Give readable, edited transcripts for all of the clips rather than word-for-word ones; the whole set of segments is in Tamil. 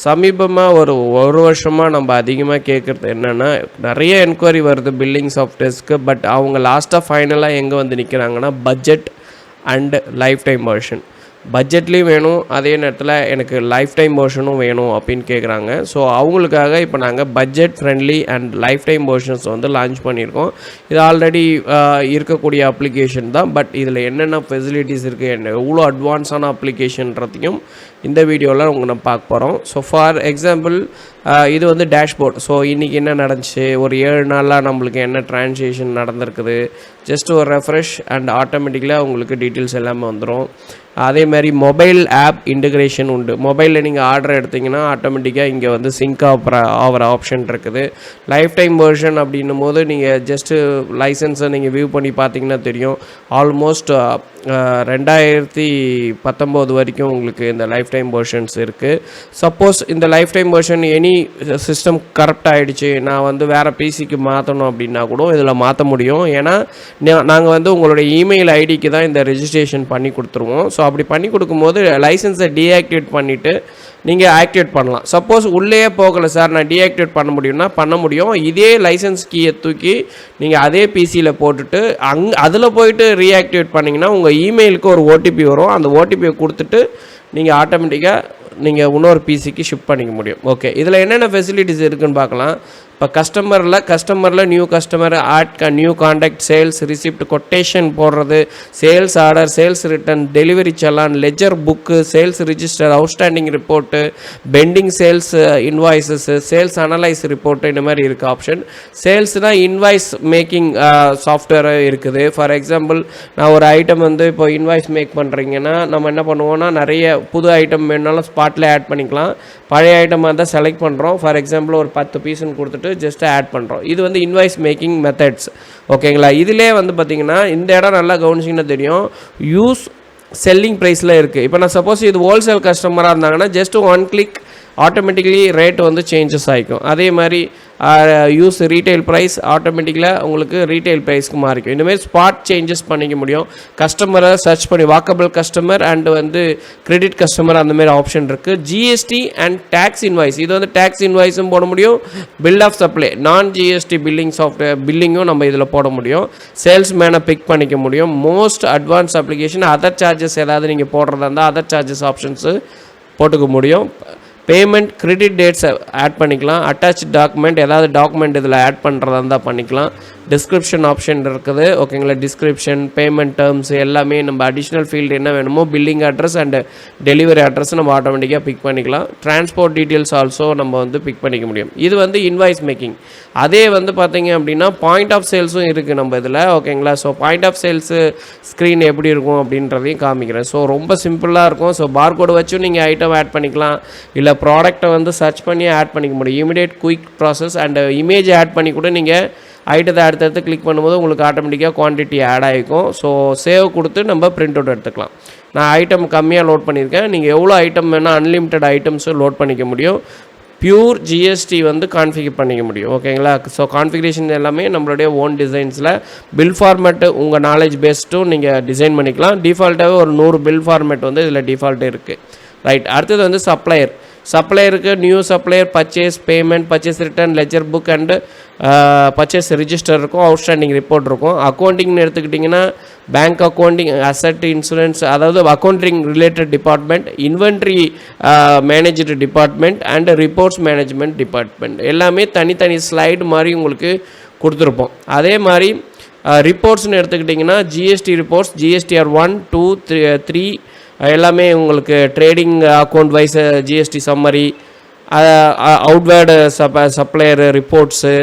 சமீபமாக ஒரு வருஷமாக நம்ம அதிகமாக கேட்குறது என்னென்னா, நிறைய என்கொயரி வருது பில்லிங் சாஃப்ட்வேர்ஸ்க்கு. பட் அவங்க லாஸ்ட்டாக ஃபைனலாக எங்கே வந்து நிற்கிறாங்கன்னா, budget and lifetime version. பட்ஜெட்லேயும் வேணும், அதே நேரத்தில் எனக்கு லைஃப் டைம் வெர்ஷனும் வேணும் அப்படின்னு கேட்குறாங்க. ஸோ அவங்களுக்காக இப்போ நாங்கள் budget friendly and life time versions வந்து லான்ச் பண்ணியிருக்கோம். இது ஆல்ரெடி இருக்கக்கூடிய அப்ளிகேஷன் தான். பட் இதில் என்னென்ன ஃபெசிலிட்டிஸ் இருக்குது, எவ்வளோ அட்வான்ஸான அப்ளிகேஷன்றதையும் இந்த வீடியோவில் உங்களை நம்ம பார்க்க போகிறோம். ஸோ ஃபார் எக்ஸாம்பிள் இது வந்து டேஷ்போர்ட். ஸோ இன்றைக்கி என்ன நடந்துச்சு, ஒரு 7 நாளாக நம்மளுக்கு என்ன ட்ரான்சேக்ஷன் நடந்திருக்குது, ஜஸ்ட் ஒரு ரெஃப்ரெஷ் அண்ட் ஆட்டோமேட்டிக்கலாக உங்களுக்கு டீட்டெயில்ஸ் எல்லாமே வந்துடும். அதே மாதிரி மொபைல் ஆப் இன்டகிரேஷன் உண்டு. மொபைலில் நீங்கள் ஆர்டர் எடுத்திங்கன்னா ஆட்டோமேட்டிக்காக இங்கே வந்து சிங்க் ஆகிற ஆப்ஷன் இருக்குது. லைஃப் டைம் வெர்ஷன் அப்படின்னும் போது நீங்கள் ஜஸ்ட்டு லைசன்ஸை நீங்கள் வியூ பண்ணி பார்த்தீங்கன்னா தெரியும். ஆல்மோஸ்ட் 2019 வரைக்கும் உங்களுக்கு இந்த லைஃப் டைம் வெர்ஷன்ஸ் இருக்குது. சப்போஸ் இந்த life time version any system correct ஆகிடுச்சு, நான் வந்து வேறு பிசிக்கு மாற்றணும் அப்படின்னா கூட இதில் மாற்ற முடியும். ஏன்னா நாங்கள் வந்து உங்களுடைய இமெயில் ஐடிக்கு தான் இந்த ரெஜிஸ்ட்ரேஷன் பண்ணி கொடுத்துருவோம். ஸோ அப்படி பண்ணி கொடுக்கும்போது லைசன்ஸை டீஆக்டிவேட் பண்ணிவிட்டு நீங்கள் ஆக்டிவேட் பண்ணலாம். சப்போஸ் உள்ளே போகலை சார், நான் டீஆக்டிவேட் பண்ண முடியும்னா பண்ண முடியும். இதே லைசன்ஸ் கீயை தூக்கி நீங்கள் அதே பிசியில் போட்டுட்டு அதில் போயிட்டு ரீஆக்டிவேட் பண்ணிங்கன்னா உங்கள் இமெயிலுக்கு ஒரு ஓடிபி வரும். அந்த ஓடிபியை கொடுத்துட்டு நீங்கள் ஆட்டோமேட்டிக்காக நீங்கள் இன்னொரு பிசிக்கு ஷிஃப்ட் பண்ணிக்க முடியும். ஓகே, இதில் என்னென்ன ஃபெசிலிட்டிஸ் இருக்குதுன்னு பார்க்கலாம். இப்போ கஸ்டமரில் new customer add, new contact, sales receipt, quotation போடுறது, sales order, sales return, delivery challan, ledger book, sales register, outstanding report, pending sales invoices, sales analyse report, இந்த மாதிரி இருக்குது ஆப்ஷன். சேல்ஸ்னால் இன்வாய்ஸ் மேக்கிங் சாஃப்ட்வேர் இருக்குது. ஃபார் எக்ஸாம்பிள் நான் ஒரு ஐட்டம் வந்து இப்போ இன்வாய்ஸ் மேக் பண்ணுறீங்கன்னா நம்ம என்ன பண்ணுவோம்னா, நிறைய புது ஐட்டம் வேணுனாலும் ஸ்பாட்டில் ஆட் பண்ணிக்கலாம். பழைய ஐட்டமாக இருந்தால் செலக்ட் பண்ணுறோம். ஃபார் எக்ஸாம்பிள் ஒரு 10 பீஸ்ன்னு கொடுத்துட்டு ஜஸ்ட் ஆட் பண்ணுறோம். இது வந்து இன்வாய்ஸ் மேக்கிங் மெத்தட்ஸ். ஓகேங்களா, இதிலே வந்து பார்த்திங்கன்னா இந்த இடம் நல்லா கவனிச்சிங்கன்னா தெரியும், யூஸ் செல்லிங் ப்ரைஸில் இருக்குது. இப்போ நான் சப்போஸ் இது ஹோல்சேல் கஸ்டமராக இருந்தாங்கன்னா ஜஸ்ட் 1 கிளிக் ஆட்டோமேட்டிக்கலி ரேட் வந்து சேஞ்சஸ் ஆகிக்கும். அதே மாதிரி யூஸ் ரீட்டைல் ப்ரைஸ் ஆட்டோமேட்டிக்கலாக உங்களுக்கு ரீட்டைல் ப்ரைஸ்க்கு மாறிக்கும். இந்தமாதிரி ஸ்பாட் சேஞ்சஸ் பண்ணிக்க முடியும். கஸ்டமரை சர்ச் பண்ணி வாக்கபிள் கஸ்டமர் அண்ட் வந்து கிரெடிட் கஸ்டமர் அந்தமாரி ஆப்ஷன் இருக்குது. ஜிஎஸ்டி அண்ட் டேக்ஸ் இன்வாய்ஸ், இது வந்து டேக்ஸ் இன்வாய்ஸும் போட முடியும். பில் ஆஃப் சப்ளை நான் ஜிஎஸ்டி பில்லிங் சாஃப்ட்வேர் பில்லிங்கும் நம்ம இதில் போட முடியும். சேல்ஸ்மேனை பிக் பண்ணிக்க முடியும். Most advance application. Other charges ஏதாவது நீங்கள் போடுறதா இருந்தால் அதர் சார்ஜஸ் ஆப்ஷன்ஸு போட்டுக்க முடியும். பேமெண்ட் கிரெடிட் டேட்ஸை ஆட் பண்ணிக்கலாம். அட்டாச் டாக்குமெண்ட், ஏதாவது டாக்குமெண்ட் இதில் ஆட் பண்ணுறதா இருந்தால் பண்ணிக்கலாம். டிஸ்கிரிப்ஷன் ஆப்ஷன் இருக்குது. ஓகேங்களா, டிஸ்கிரிப்ஷன், பேமெண்ட் டேர்ம்ஸ் எல்லாமே நம்ம அடிஷ்னல் ஃபீல்டு என்ன வேணுமோ billing address and delivery address நம்ம ஆட்டோமேட்டிக்காக பிக் பண்ணிக்கலாம். டிரான்ஸ்போர்ட் டீட்டெயில்ஸ் ஆல்சோ நம்ம வந்து பிக் பண்ணிக்க முடியும். இது வந்து இன்வாய்ஸ் மேக்கிங். அதே வந்து பார்த்தீங்க அப்படின்னா பாயிண்ட் ஆஃப் சேல்ஸும் இருக்குது நம்ம இதில். ஓகேங்களா, so point of sales screen எப்படி இருக்கும் அப்படின்றதையும் காமிக்கிறேன். ஸோ ரொம்ப சிம்பிளாக இருக்கும். ஸோ பார்கோடு வச்சும் நீங்கள் ஐட்டம் ஆட் பண்ணிக்கலாம், இல்லை ப்ராடக்ட்டை வந்து சர்ச் பண்ணி ஆட் பண்ணிக்க முடியும். Immediate quick process and image add பண்ணி கூட நீங்கள் ஐட்டத்தை அடுத்தடுத்து கிளிக் பண்ணும்போது உங்களுக்கு ஆட்டோமேட்டிக்காக குவான்டிட்டி ஆட் ஆகிக்கும். ஸோ சேவ் கொடுத்து நம்ம பிரிண்ட் அவுட் எடுத்துக்கலாம். நான் ஐட்டம் கம்மியாக லோட் பண்ணியிருக்கேன். நீங்கள் எவ்வளோ ஐட்டம் வேணால் அன்லிமிட்டட் ஐட்டம்ஸும் லோட் பண்ணிக்க முடியும். பியூர் ஜிஎஸ்டி வந்து கான்ஃபிகர் பண்ணிக்க முடியும். ஓகேங்களா, ஸோ கான்ஃபிகரேஷன் எல்லாமே நம்மளுடைய ஓன் டிசைன்ஸில். பில் ஃபார்மேட்டு உங்கள் நாலேஜ் பேஸ்ட்டும் நீங்கள் டிசைன் பண்ணிக்கலாம். டிஃபால்ட்டாகவே ஒரு 100 பில் ஃபார்மேட் வந்து இதில் டிஃபால்ட்டு இருக்குது. ரைட், அடுத்தது வந்து சப்ளையருக்கு new supplier, purchase, payment, purchase return, ledger book and purchase register இருக்கும். அவுட்ஸ்டாண்டிங் ரிப்போர்ட் இருக்கும். அக்கௌண்டிங்னு எடுத்துக்கிட்டிங்கன்னா பேங்க் அக்கௌண்டிங், அசட், இன்சூரன்ஸ், அதாவது accounting related department, inventory managed department and reports management department எல்லாமே தனித்தனி ஸ்லைடு மாதிரி உங்களுக்கு கொடுத்துருப்போம். அதே மாதிரி ரிப்போர்ட்ஸ்னு எடுத்துக்கிட்டிங்கன்னா ஜிஎஸ்டி ரிப்போர்ட்ஸ், ஜிஎஸ்டிஆர் 1, 2, 3 எல்லாமே உங்களுக்கு trading account wise GST summary, outward supplier reports,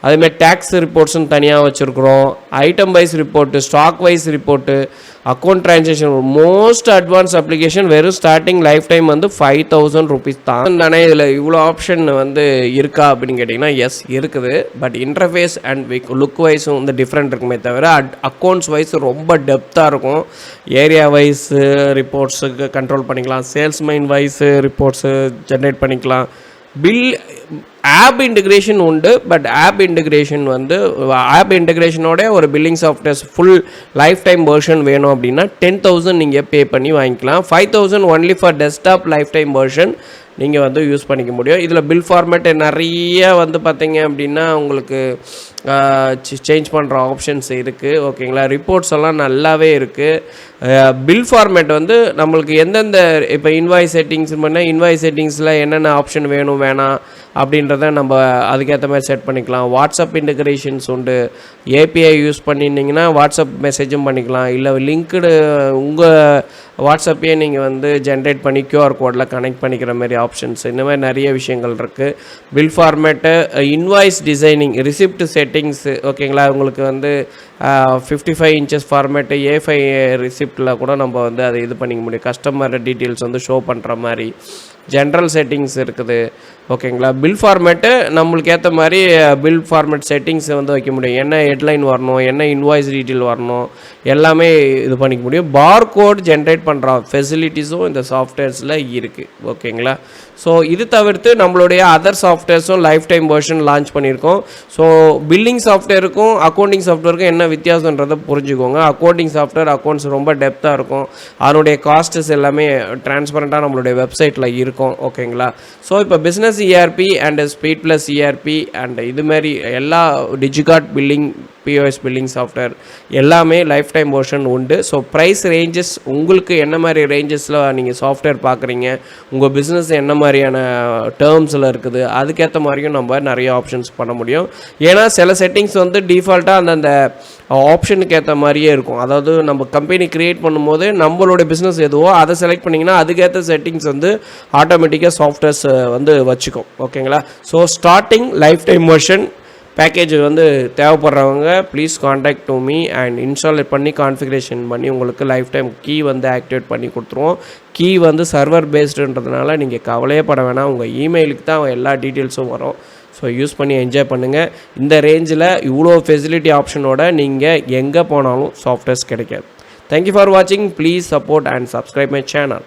அதேமாதிரி டேக்ஸ் ரிப்போர்ட்ஸுன்னு தனியாக வச்சுருக்குறோம். Item wise report, stock wise report, account transaction. Most advance application. வெறும் ஸ்டார்டிங் லைஃப் டைம் வந்து 5000 rupees தான் தானே. இதில் இவ்வளோ ஆப்ஷன் வந்து இருக்கா அப்படின்னு கேட்டிங்கன்னா எஸ் இருக்குது. பட் இன்டர்ஃபேஸ் அண்ட் லுக் வைஸும் வந்து டிஃப்ரெண்ட் இருக்குமே தவிர அக்கௌண்ட்ஸ் வைஸ் ரொம்ப டெப்த்தாக இருக்கும். ஏரியா வைஸ் ரிப்போர்ட்ஸுக்கு கண்ட்ரோல் பண்ணிக்கலாம். சேல்ஸ்மேன் வைஸ் ரிப்போர்ட்ஸு ஜென்ரேட் பண்ணிக்கலாம். பில் ஆப் இன்டகிரேஷன் உண்டு. பட் ஆப் இன்டகிரேஷனோட ஒரு billing softwares full life time version வேணும் அப்படின்னா 10,000 நீங்கள் பே பண்ணி வாங்கிக்கலாம். 5,000 only for desktop life time version. நீங்கள் வந்து யூஸ் பண்ணிக்க முடியும். இதில் பில் ஃபார்மேட்டு நிறைய வந்து பார்த்தீங்க அப்படின்னா உங்களுக்கு சேஞ்ச் பண்ணுற ஆப்ஷன்ஸ் இருக்குது. ஓகேங்களா, ரிப்போர்ட்ஸ் எல்லாம் நல்லாவே இருக்குது. பில் ஃபார்மேட் வந்து நம்மளுக்கு எந்தெந்த இப்போ இன்வாய்ஸ் செட்டிங்ஸ் பண்ணால் இன்வாய்ஸ் செட்டிங்ஸில் என்னென்ன ஆப்ஷன் வேணும் வேணாம் அப்படின்றத நம்ம அதுக்கேற்ற மாதிரி செட் பண்ணிக்கலாம். வாட்ஸ்அப் இன்டகிரேஷன்ஸ் உண்டு. ஏபிஐ யூஸ் பண்ணியிருந்தீங்கன்னா வாட்ஸ்அப் மெசேஜும் பண்ணிக்கலாம். இல்லை லிங்க்டு உங்கள் வாட்ஸ்அப்பையே நீங்கள் வந்து ஜென்ரேட் பண்ணி கியூஆர் கோடில் கனெக்ட் பண்ணிக்கிற மாதிரி ஆப்ஷன்ஸ், இந்த மாதிரி நிறைய விஷயங்கள் இருக்குது. Bill format, invoice designing, receipt settings. ஓகேங்களா, உங்களுக்கு வந்து 55 இன்ச்சஸ் ஃபார்மேட்டு A5 ரிசிப்டில் கூட நம்ம வந்து அதை இது பண்ணிக்க முடியும். கஸ்டமர் டீட்டெயில்ஸ் வந்து ஷோ பண்ணுற மாதிரி ஜென்ரல் செட்டிங்ஸ் இருக்குது. ஓகேங்களா, பில் ஃபார்மேட்டு நம்மளுக்கு ஏற்ற மாதிரி பில் ஃபார்மேட் செட்டிங்ஸை வந்து வைக்க முடியும். என்ன ஹெட்லைன் வரணும், என்ன இன்வாய்ஸ் டீட்டெயில் வரணும், எல்லாமே இது பண்ணிக்க முடியும். பார் கோட் ஜென்ரேட் பண்ணுற ஃபெசிலிட்டிஸும் இந்த சாஃப்ட்வேர்ஸில் இருக்குது. ஓகேங்களா, ஸோ இது தவிர்த்து நம்மளுடைய அதர் சாஃப்ட்வேர்ஸும் லைஃப் டைம் வெர்ஷன் லான்ச் பண்ணியிருக்கோம். ஸோ பில்லிங் சாஃப்ட்வேருக்கும் அக்கௌண்டிங் சாஃப்ட்வேருக்கும் என்ன வித்தியாசன்றதை புரிஞ்சுக்கோங்க. அக்கௌண்டிங் சாஃப்ட்வேர் அக்கௌண்ட்ஸ் ரொம்ப டெப்த்தாக இருக்கும். அதனுடைய காஸ்ட்ஸ் எல்லாமே டிரான்ஸ்பரண்ட்டாக நம்மளுடைய வெப்சைட்டில் இருக்கும். ஓகேங்களா, ஸோ இப்போ business ERP and speed plus ERP and இதுமாரி எல்லா டிஜிகார்ட் பில்லிங், POS பில்லிங் சாஃப்ட்வேர் எல்லாமே லைஃப் டைம் வெர்ஷன் உண்டு. ஸோ ப்ரைஸ் ரேஞ்சஸ் உங்களுக்கு என்ன மாதிரி ரேஞ்சஸில் நீங்கள் சாஃப்ட்வேர் பார்க்குறீங்க, உங்கள் பிஸ்னஸ் என்ன மாதிரியான டேர்ம்ஸில் இருக்குது, அதுக்கேற்ற மாதிரியும் நம்ம நிறைய ஆப்ஷன்ஸ் பண்ண முடியும். ஏன்னா சில செட்டிங்ஸ் வந்து டிஃபால்ட்டாக அந்தந்த ஆப்ஷனுக்கு ஏற்ற மாதிரியே இருக்கும். அதாவது நம்ம கம்பெனி க்ரியேட் பண்ணும்போது நம்மளோட பிஸ்னஸ் எதுவோ அதை செலக்ட் பண்ணிங்கன்னா அதுக்கேற்ற செட்டிங்ஸ் வந்து ஆட்டோமேட்டிக்காக சாஃப்ட்வேர்ஸ் வந்து வச்சுக்கும். ஓகேங்களா, so starting life time version package வந்து தேவைப்படுறவங்க please contact to me and install பண்ணி கான்ஃபிகரேஷன் பண்ணி உங்களுக்கு லைஃப் டைம் கீ வந்து ஆக்டிவேட் பண்ணி கொடுத்துருவோம். கீ வந்து சர்வர் பேஸ்டுன்றதுனால நீங்கள் கவலையே பட வேணாம், உங்கள் இமெயிலுக்கு தான் எல்லா டீட்டெயில்ஸும் வரும். ஸோ யூஸ் பண்ணி என்ஜாய் பண்ணுங்கள். இந்த ரேஞ்சில் இவ்வளோ ஃபெசிலிட்டி ஆப்ஷனோட நீங்கள் எங்கே போனாலும் சாஃப்ட்வேர்ஸ் கிடைக்காது. தேங்க்யூ ஃபார் வாட்சிங். Please support and subscribe my channel.